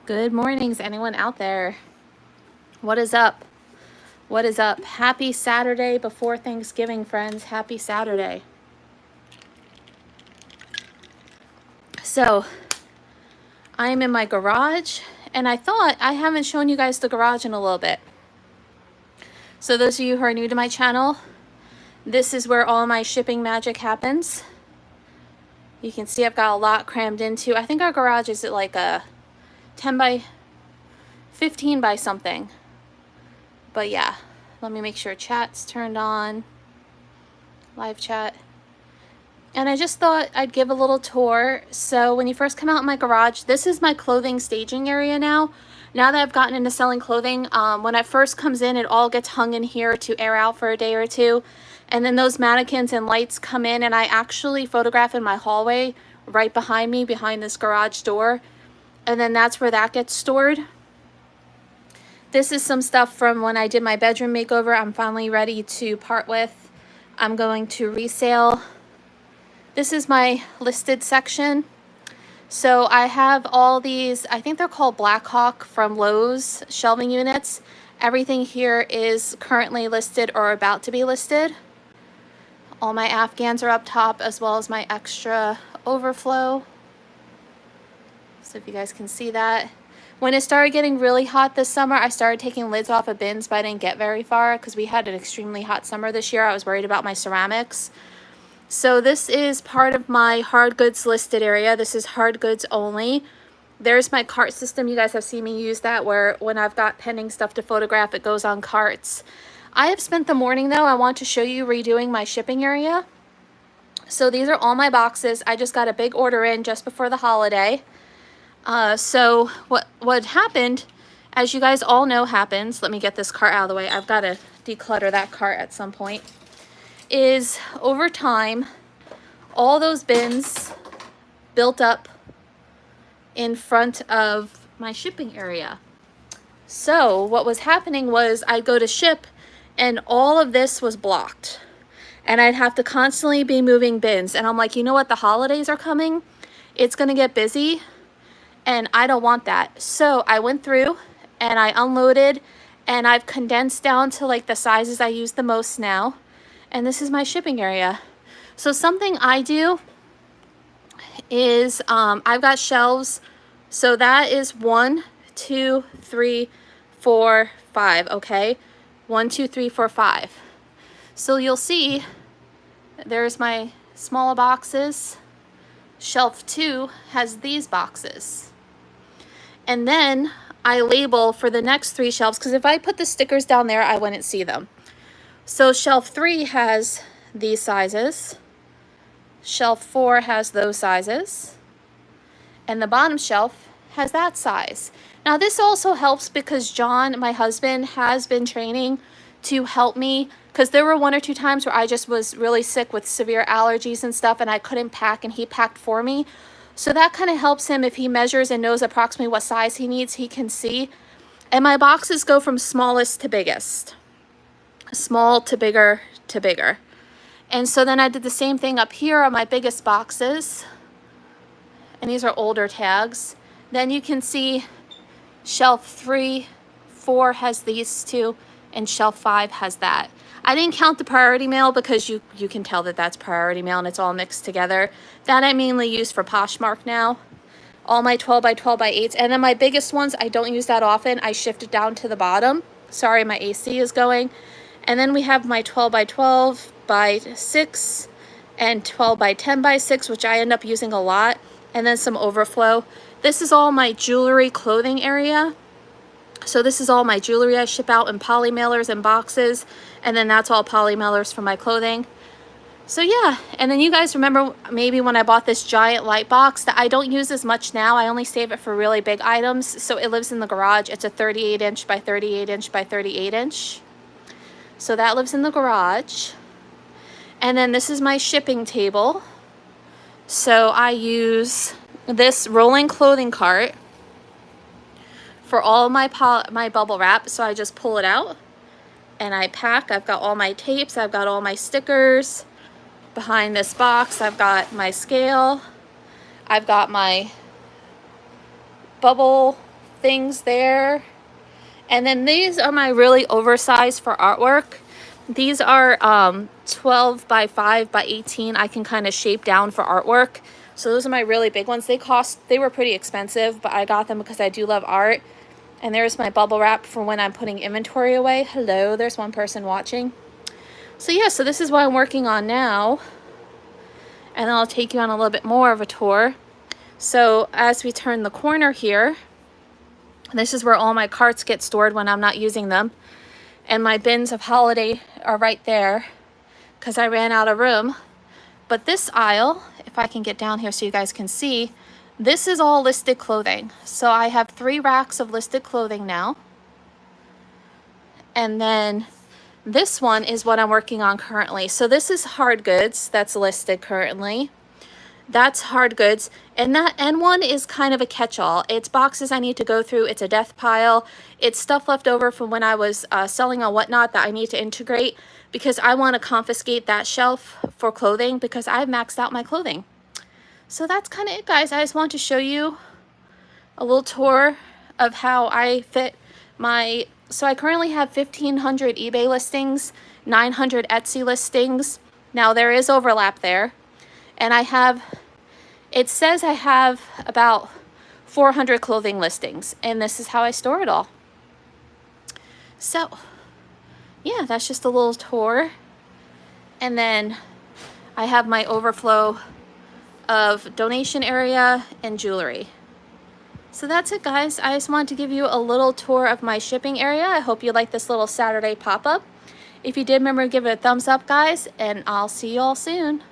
Good mornings, anyone out there? What is up? What is up? Happy Saturday before Thanksgiving, friends. Happy Saturday. So, I am in my garage, and I thought I haven't shown you guys the garage in a little bit. So those of you who are new to my channel, this is where all my shipping magic happens. You can see I've got a lot crammed into. I think our garage is at like a 10 by 15 by something. But yeah, let me make sure chat's turned on. Live chat. And I just thought I'd give a little tour. So when you first come out in my garage, this is my clothing staging area now. Now that I've gotten into selling clothing, when it first comes in, it all gets hung in here to air out for a day or two. And then those mannequins and lights come in, and I actually photograph in my hallway right behind me, behind this garage door. And then that's where that gets stored. This is some stuff from when I did my bedroom makeover. I'm finally ready to part with. I'm going to resale. This is my listed section. So I have all these, I think they're called Blackhawk from Lowe's shelving units. Everything here is currently listed or about to be listed. All my Afghans are up top, as well as my extra overflow. So if you guys can see that. When it started getting really hot this summer, I started taking lids off of bins, but I didn't get very far because we had an extremely hot summer this year. I was worried about my ceramics. So this is part of my hard goods listed area. This is hard goods only. There's my cart system. You guys have seen me use that, where when I've got pending stuff to photograph, it goes on carts. I have spent the morning, though, I want to show you redoing my shipping area. So these are all my boxes. I just got a big order in just before the holiday. So what happened, as you guys all know happens, let me get this cart out of the way. I've got to declutter that cart at some point, is over time, all those bins built up in front of my shipping area. So what was happening was I'd go to ship and all of this was blocked. And I'd have to constantly be moving bins. And I'm like, you know what? The holidays are coming. It's going to get busy. And I don't want that. So I went through and I unloaded, and I've condensed down to like the sizes I use the most now. And this is my shipping area. So something I do is I've got shelves. So that is 1, 2, 3, 4, 5. Okay. 1, 2, 3, 4, 5. So you'll see there's my smaller boxes. Shelf 2 has these boxes. And then I label for the next 3 shelves, because if I put the stickers down there, I wouldn't see them. So shelf 3 has these sizes. Shelf 4 has those sizes. And the bottom shelf has that size. Now this also helps because John, my husband, has been training to help me, because there were 1 or 2 times where I just was really sick with severe allergies and stuff, and I couldn't pack, and he packed for me. So that kind of helps him. If he measures and knows approximately what size he needs, he can see. And my boxes go from smallest to biggest. Small to bigger to bigger. And so then I did the same thing up here on my biggest boxes. And these are older tags. Then you can see shelf 3, 4 has these 2, and shelf 5 has that. I didn't count the priority mail because you can tell that that's priority mail and it's all mixed together. That I mainly use for Poshmark now. All my 12 by 12 by 8s. And then my biggest ones, I don't use that often. I shift it down to the bottom. Sorry, my AC is going. And then we have my 12 by 12 by 6 and 12 by 10 by 6, which I end up using a lot. And then some overflow. This is all my jewelry clothing area. So this is all my jewelry I ship out in poly mailers and boxes. And then that's all poly mailers for my clothing. So yeah, and then you guys remember maybe when I bought this giant light box that I don't use as much now. I only save it for really big items. So it lives in the garage. It's a 38 inch by 38 inch by 38 inch. So that lives in the garage. And then this is my shipping table. So I use this rolling clothing cart for all my bubble wrap. So I just pull it out and I pack. I've got all my tapes. I've got all my stickers. Behind this box, I've got my scale. I've got my bubble things there. And then these are my really oversized for artwork. These are 12 by 5 by 18. I can kind of shape down for artwork. So those are my really big ones. They were pretty expensive, but I got them because I do love art. And there's my bubble wrap for when I'm putting inventory away. Hello, there's one person watching. So yeah, so this is what I'm working on now. And then I'll take you on a little bit more of a tour. So as we turn the corner here, this is where all my carts get stored when I'm not using them. And my bins of holiday are right there because I ran out of room. But this aisle, if I can get down here so you guys can see, this is all listed clothing. So I have 3 racks of listed clothing now. And then this one is what I'm working on currently. So this is hard goods that's listed currently. That's hard goods. And that N1 is kind of a catch-all. It's boxes I need to go through. It's a death pile. It's stuff left over from when I was selling on Whatnot that I need to integrate because I want to confiscate that shelf for clothing because I've maxed out my clothing. So that's kind of it, guys. I just want to show you a little tour of how I fit my... So I currently have 1,500 eBay listings, 900 Etsy listings. Now there is overlap there. And I have, it says I have about 400 clothing listings, and this is how I store it all. So, yeah, that's just a little tour. And then I have my overflow of donation area and jewelry. So that's it, guys. I just wanted to give you a little tour of my shipping area. I hope you like this little Saturday pop-up. If you did, remember to give it a thumbs up, guys, and I'll see you all soon.